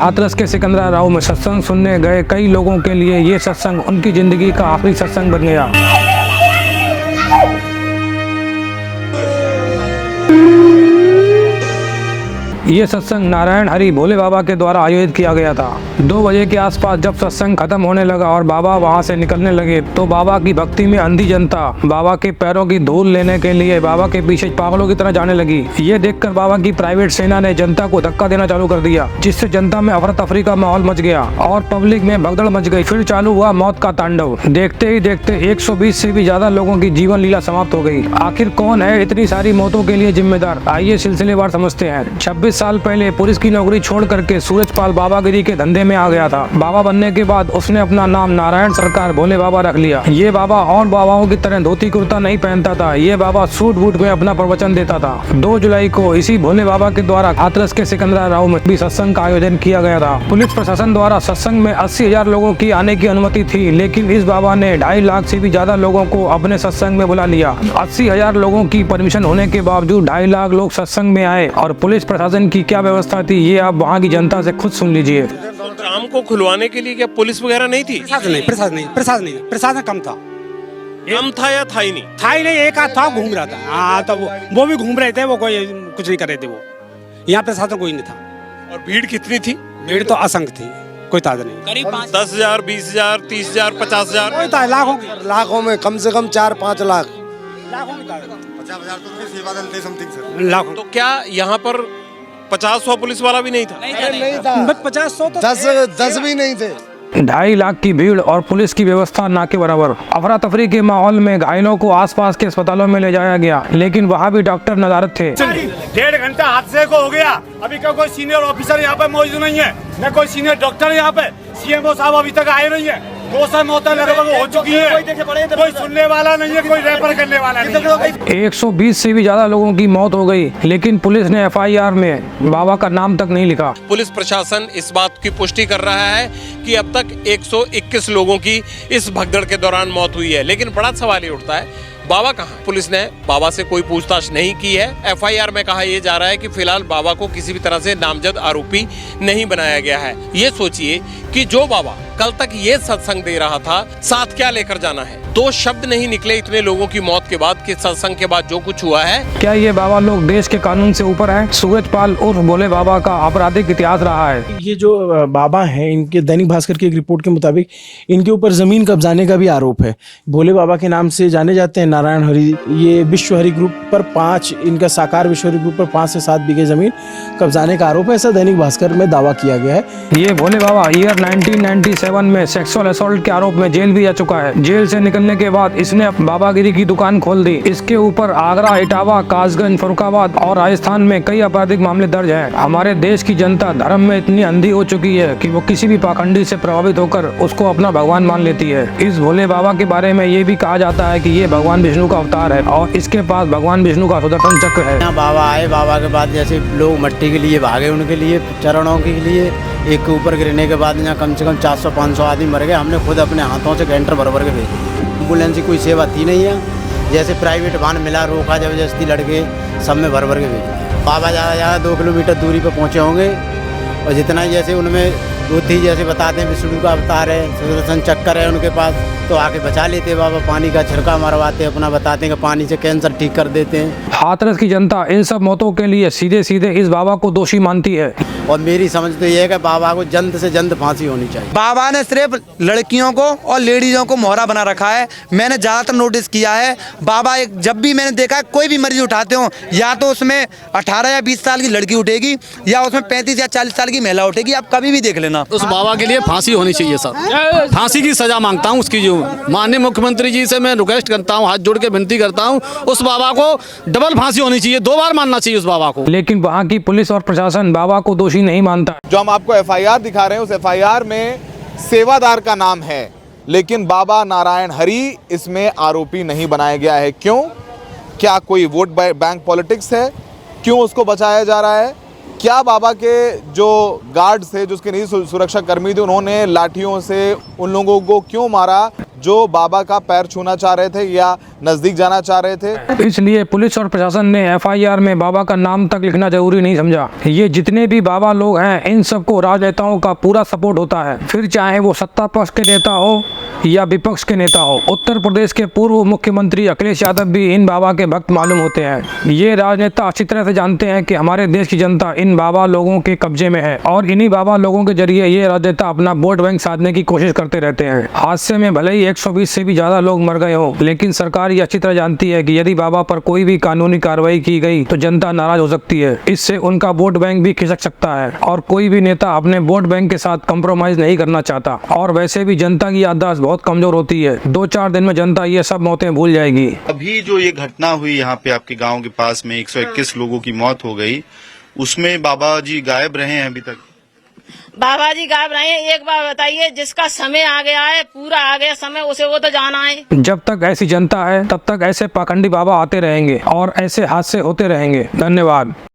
हाथरस के सिकंदरा राव में सत्संग सुनने गए कई लोगों के लिए ये सत्संग उनकी जिंदगी का आखिरी सत्संग बन गया। ये सत्संग नारायण हरि भोले बाबा के द्वारा आयोजित किया गया था। 2 बजे के आसपास जब सत्संग खत्म होने लगा और बाबा वहां से निकलने लगे तो बाबा की भक्ति में अंधी जनता बाबा के पैरों की धूल लेने के लिए बाबा के पीछे पागलों की तरह जाने लगी। ये देखकर बाबा की प्राइवेट सेना ने जनता को धक्का देना चालू कर दिया, जिससे जनता में अफरा तफरी का माहौल मच गया और पब्लिक में भगदड़ मच गई। फिर चालू हुआ मौत का तांडव। देखते ही देखते 120 से भी ज्यादा लोगों की जीवन लीला समाप्त हो गई। आखिर कौन है इतनी सारी मौतों के लिए जिम्मेदार? आइए सिलसिलेवार समझते हैं। 26 साल पहले पुलिस की नौकरी छोड़ करके सूरजपाल बाबागिरी के धंधे में आ गया था। बाबा बनने के बाद उसने अपना नाम नारायण सरकार भोले बाबा रख लिया। ये बाबा और बाबाओं की तरह धोती कुर्ता नहीं पहनता था। ये बाबा सूट बूट में अपना प्रवचन देता था। 2 जुलाई को इसी भोले बाबा के द्वारा हाथरस के सिकंदरा राव में भी सत्संग का आयोजन किया गया था। पुलिस प्रशासन द्वारा सत्संग में 80,000 लोगों की आने की अनुमति थी, लेकिन इस बाबा ने 2.5 लाख से भी ज्यादा लोगों को अपने सत्संग में बुला लिया। 80,000 लोगों की परमिशन होने के बावजूद 2.5 लाख लोग सत्संग में आए और पुलिस प्रशासन की क्या व्यवस्था थी ये आप वहाँ की जनता से खुद सुन लीजिए। राम को खुलवाने के लिए क्या पुलिस वगैरह नहीं थी? प्रशासन कम था। कम था या था ही नहीं? था ही नहीं, एक आध था घूम रहा था। हाँ, तो वो भी घूम रहे थे, वो कोई कुछ नहीं कर रहे थे। वो यहाँ प्रशासन कोई नहीं था। और भीड़ कितनी थी? भीड़ तो असंख्य थी, कोई तादाद नहीं। करीब 10,000, 20,000, 30,000, 50,000, कोई था लाखों में कम से कम 4-5 लाख। लाखों में 50,000 तो सेवा दल थे समथिंग सर। लाखों। तो क्या यहाँ पर 50-100 पुलिस वाला भी नहीं था? नहीं था। 50-100 तो 10 भी नहीं थे। 2.5 लाख की भीड़ और पुलिस की व्यवस्था ना के बराबर। अफरा तफरी के माहौल में घायलों को आसपास के अस्पतालों में ले जाया गया, लेकिन वहाँ भी डॉक्टर नदारत थे। 1.5 घंटा हादसे को हो गया, अभी का कोई सीनियर ऑफिसर यहाँ पे मौजूद नहीं है, न कोई सीनियर डॉक्टर यहाँ पे। सीएमओ साहब अभी तक आए नहीं है। 200 मौतें लगभग हो चुकी है, कोई सुनने वाला नहीं है, कोई रेफर करने वाला नहीं है। 120 से भी ज्यादा लोगों की मौत हो गई, लेकिन पुलिस ने FIR में बाबा का नाम तक नहीं लिखा। पुलिस प्रशासन इस बात की पुष्टि कर रहा है कि अब तक 121 लोगों की इस भगदड़ के दौरान मौत हुई है, लेकिन बड़ा सवाल ये उठता है बाबा कहाँ? पुलिस ने बाबा से कोई पूछताछ नहीं की है। FIR में कहा यह जा रहा है कि फिलहाल बाबा को किसी भी तरह से नामजद आरोपी नहीं बनाया गया है। ये सोचिए कि जो बाबा कल तक ये सत्संग दे रहा था, साथ क्या लेकर जाना है? 2 शब्द नहीं निकले इतने लोगों की मौत के बाद कि सत्संग के बाद जो कुछ हुआ है। क्या ये बाबा लोग देश के कानून से ऊपर हैं? सूरजपाल उर्फ भोले बाबा का आपराधिक इतिहास रहा है। ये जो बाबा हैं, इनके दैनिक भास्कर की एक रिपोर्ट के मुताबिक इनके ऊपर जमीन कब्जाने का भी आरोप है। भोले बाबा के नाम से जाने जाते हैं नारायण हरि। ये विश्व हरि ग्रुप पर 5, इनका साकार विश्व हरि ग्रुप पर 5 से 7 बीघे जमीन कब्जाने का आरोप है, ऐसा दैनिक भास्कर में दावा किया गया है। ये भोले बाबा ईयर 1997 में सेक्सुअल असॉल्ट के आरोप में जेल भी जा चुका है। जेल से निकलने के बाद इसने बाबागिरी की दुकान खोल दी। इसके ऊपर आगरा, इटावा, कासगंज, फरुखाबाद और राजस्थान में कई आपराधिक मामले दर्ज हैं। हमारे देश की जनता धर्म में इतनी अंधी हो चुकी है कि वो किसी भी पाखंडी से प्रभावित होकर उसको अपना भगवान मान लेती है। इस भोले बाबा के बारे में ये भी कहा जाता है कि ये भगवान विष्णु का अवतार है और इसके पास भगवान विष्णु का सुदर्शन चक्र है। यहाँ बाबा आए, बाबा के बाद जैसे लोग मट्टी के लिए भागे, उनके लिए चरणों के लिए एक के ऊपर गिरने के बाद यहाँ कम से कम 400-500 आदमी मर गए। हमने खुद अपने हाथों से कैंटर भर के भेजे। एम्बुलेंस की कोई सेवा थी नहीं है। जैसे प्राइवेट वाहन मिला, रोका जबरदस्ती लड़के सब में भर के भेजे। बाबा ज़्यादा 2 किलोमीटर दूरी पर पहुँचे होंगे और जितना जैसे उनमें वो थी, जैसे बताते हैं विष्णु का अवतार है, सुदर्शन चक्कर है उनके पास, तो आके बचा लेते बाबा। पानी का छिड़का मरवाते, अपना बताते हैं कि पानी से कैंसर ठीक कर देते हैं। हाथरस की जनता इन सब मौतों के लिए सीधे सीधे इस बाबा को दोषी मानती है। और मेरी समझ तो ये है कि बाबा को जल्द से जल्द फांसी होनी चाहिए। बाबा ने सिर्फ लड़कियों को और लेडीजों को मोहरा बना रखा है। मैंने ज़्यादातर नोटिस किया है, बाबा जब भी मैंने देखा कोई भी मरीज उठाते हो, या तो उसमें 18 या 20 साल की लड़की उठेगी या उसमें 35 या 40 साल की महिला उठेगी। आप कभी भी देख लेना। उस बाबा के लिए फांसी होनी चाहिए सर। फांसी की सजा मांगता हूँ उसकी। जो माननीय मुख्यमंत्री जी से मैं रिक्वेस्ट करता हूँ, हाथ जोड़ के विनती करता हूँ, उस बाबा को डबल फांसी होनी चाहिए, 2 बार मानना चाहिए उस बाबा को। लेकिन वहाँ की पुलिस और प्रशासन बाबा को दोषी नहीं मानता। जो हम आपको FIR दिखा रहे हैं, उस FIR में सेवादार का नाम है, लेकिन बाबा नारायण हरि इसमें आरोपी नहीं बनाया गया है। क्यों? क्या कोई वोट बैंक पॉलिटिक्स है? क्यों उसको बचाया जा रहा है? क्या बाबा के जो गार्ड्स थे, जो उसके निजी सुरक्षा कर्मी थे, उन्होंने लाठियों से उन लोगों को क्यों मारा जो बाबा का पैर छूना चाह रहे थे या नजदीक जाना चाह रहे थे। इसलिए पुलिस और प्रशासन ने एफआईआर में बाबा का नाम तक लिखना जरूरी नहीं समझा। ये जितने भी बाबा लोग हैं इन सबको राजनेताओं का पूरा सपोर्ट होता है, फिर चाहे वो सत्ता पक्ष के नेता हो या विपक्ष के नेता हो। उत्तर प्रदेश के पूर्व मुख्यमंत्री अखिलेश यादव भी इन बाबा के भक्त मालूम होते हैं। ये राजनेता अच्छी तरह से जानते हैं कि हमारे देश की जनता इन बाबा लोगों के कब्जे में है और इन्हीं बाबा लोगों के जरिए ये राजनेता अपना वोट बैंक साधने की कोशिश करते रहते हैं। हादसे में भले ही 120 से भी ज्यादा लोग मर गए हो, लेकिन सरकार ये अच्छी तरह जानती है कि यदि बाबा पर कोई भी कानूनी कार्रवाई की गई तो जनता नाराज हो सकती है। इससे उनका वोट बैंक भी खिसक सकता है और कोई भी नेता अपने वोट बैंक के साथ कंप्रोमाइज नहीं करना चाहता। और वैसे भी जनता की याददाश्त बहुत कमजोर होती है, 2-4 दिन में जनता ये सब मौतें भूल जाएगी। अभी जो ये घटना हुई यहाँ पे आपके गांव के पास में 121 लोगों की मौत हो गई, उसमें बाबा जी गायब रहे हैं अभी तक? बाबा जी गायब रहे हैं। एक बार बताइए, जिसका समय आ गया है, पूरा आ गया समय, उसे वो तो जाना है। जब तक ऐसी जनता है तब तक ऐसे पाखंडी बाबा आते रहेंगे और ऐसे हादसे होते रहेंगे। धन्यवाद।